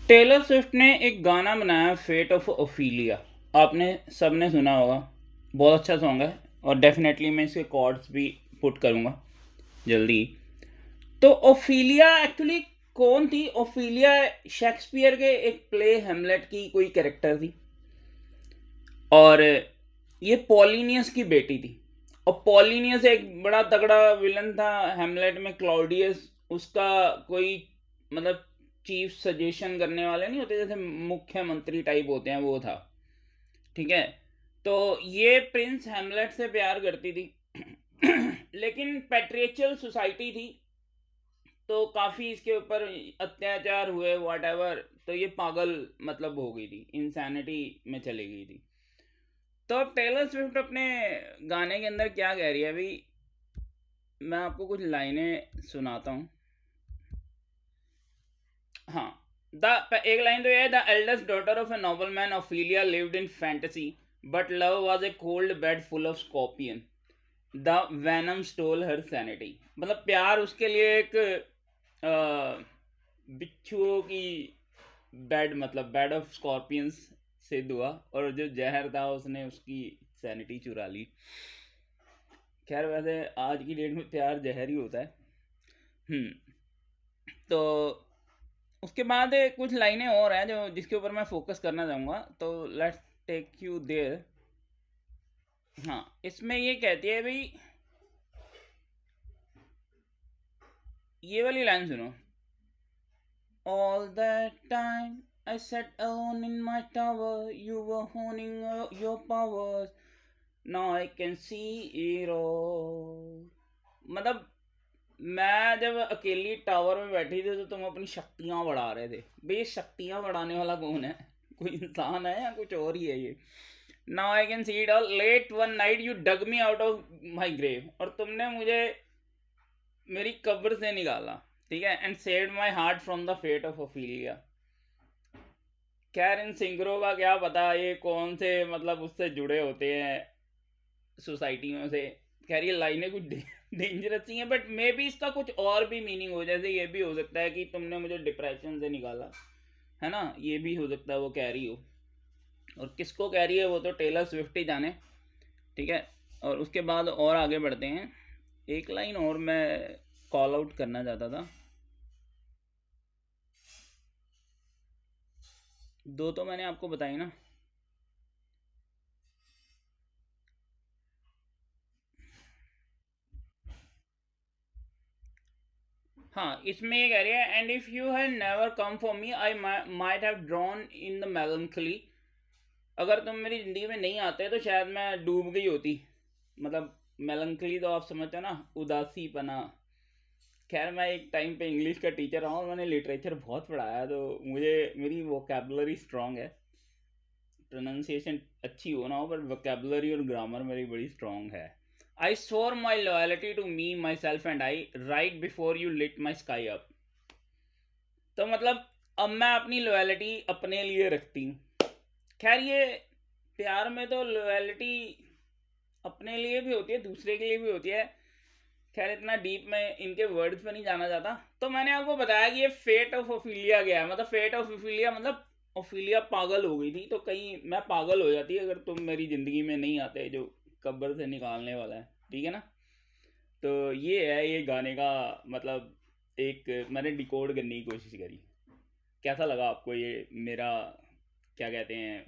Taylor Swift ने एक गाना बनाया फेट ऑफ ओफीलिया। आपने सबने सुना होगा। बहुत अच्छा सॉन्ग है और डेफिनेटली मैं इसके कॉर्ड्स भी पुट करूँगा जल्दी। तो ओफीलिया एक्चुअली कौन थी? ओफीलिया शेक्सपियर के एक प्ले हेमलेट की कोई कैरेक्टर थी और ये पॉलिनियस की बेटी थी। और पॉलिनियस एक बड़ा तगड़ा विलन था हेमलेट में, क्लाउडियस उसका कोई मतलब चीफ सजेशन करने वाले नहीं होते, जैसे मुख्यमंत्री टाइप होते हैं, वो था। ठीक है। तो ये प्रिंस हेमलेट से प्यार करती थी लेकिन पेट्रियचल सोसाइटी थी तो काफ़ी इसके ऊपर अत्याचार हुए वाट एवर, तो ये पागल मतलब हो गई थी, इंसैनिटी में चली गई थी। तो अब टेलर स्विफ्ट अपने गाने के अंदर क्या कह रही है अभी, मैं आपको कुछ लाइनें सुनाता हूँ। हाँ, द एक लाइन तो ये है, the eldest daughter of a noble man Ophelia lived in fantasy but love was a cold bed full of scorpion the venom stole her sanity. मतलब प्यार उसके लिए एक बिच्छुओं की बेड, मतलब बेड ऑफ स्कॉर्पियंस से दुआ, और जो जहर था उसने उसकी सैनिटी चुरा ली। खैर वैसे आज की डेट में प्यार जहर ही होता है। तो उसके बाद कुछ लाइनें और हैं जो जिसके ऊपर मैं फोकस करना चाहूँगा, तो लेट्स टेक यू देयर। हाँ, इसमें ये कहती है भाई, ये वाली लाइन सुनो। All that time I sat alone in my tower, you were honing your powers, now I can see it all। मतलब मैं जब अकेली टावर में बैठी थी तो तुम अपनी शक्तियां बढ़ा रहे थे। भाई ये शक्तियां बढ़ाने वाला कौन है? कोई इंसान है या कुछ और ही है ये? Now I can see it all, late one night you dug me out of my grave, और तुमने मुझे मेरी कब्र से निकाला। ठीक है। And saved my heart from the fate of Ophelia. खैर इन सिंगरों का क्या पता ये कौन से मतलब उससे जुड़े होते हैं सोसाइटियों से। खैर ये लाइनें कुछ डेंजरस ही हैं, बट मे बी इसका कुछ और भी मीनिंग हो, जैसे ये भी हो सकता है कि तुमने मुझे डिप्रेशन से निकाला, है ना, ये भी हो सकता है वो कह रही हो। और किसको कह रही है वो तो टेलर स्विफ्ट ही जाने। ठीक है। और उसके बाद और आगे बढ़ते हैं। एक लाइन और मैं कॉल आउट करना चाहता था। दो तो मैंने आपको बताई ना। हाँ, इसमें ये कह रही है, and if you had never come for me I might have drawn in the melancholy. अगर तुम मेरी ज़िंदगी में नहीं आते तो शायद मैं डूब गई होती। मतलब मेलंकली तो आप समझते हो ना, उदासी पना। खैर मैं एक टाइम पे इंग्लिश का टीचर रहा हूँ और मैंने लिटरेचर बहुत पढ़ाया, तो मुझे मेरी वोकेबलरी स्ट्रांग है। प्रोनाउंसिएशन अच्छी हो ना हो, पर वोकेबलरी और ग्रामर मेरी बड़ी स्ट्रांग है। I swore my loyalty to me myself and I write before you lit my sky up. तो मतलब अब मैं अपनी लॉयल्टी अपने लिए रखती हूँ। खैर ये प्यार में तो लॉयल्टी अपने लिए भी होती है, दूसरे के लिए भी होती है। खैर इतना डीप में इनके वर्ड्स पे नहीं जाना चाहता। तो मैंने आपको बताया कि ये फेट ऑफ ओफिलिया गया है, मतलब फेट ऑफ ओफिलिया मतलब ओफिलिया पागल हो गई थी, तो कहीं मैं पागल हो जाती अगर तुम मेरी ज़िंदगी में नहीं आते, जो कब्र से निकालने वाला है। ठीक है ना। तो ये है ये गाने का मतलब, एक मैंने डिकोड करने की कोशिश करी। कैसा लगा आपको ये मेरा, क्या कहते हैं,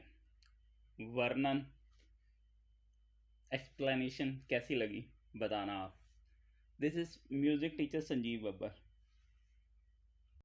वर्णन, एक्सप्लेनेशन कैसी लगी बताना आप। This is music teacher Sanjeev Babbar.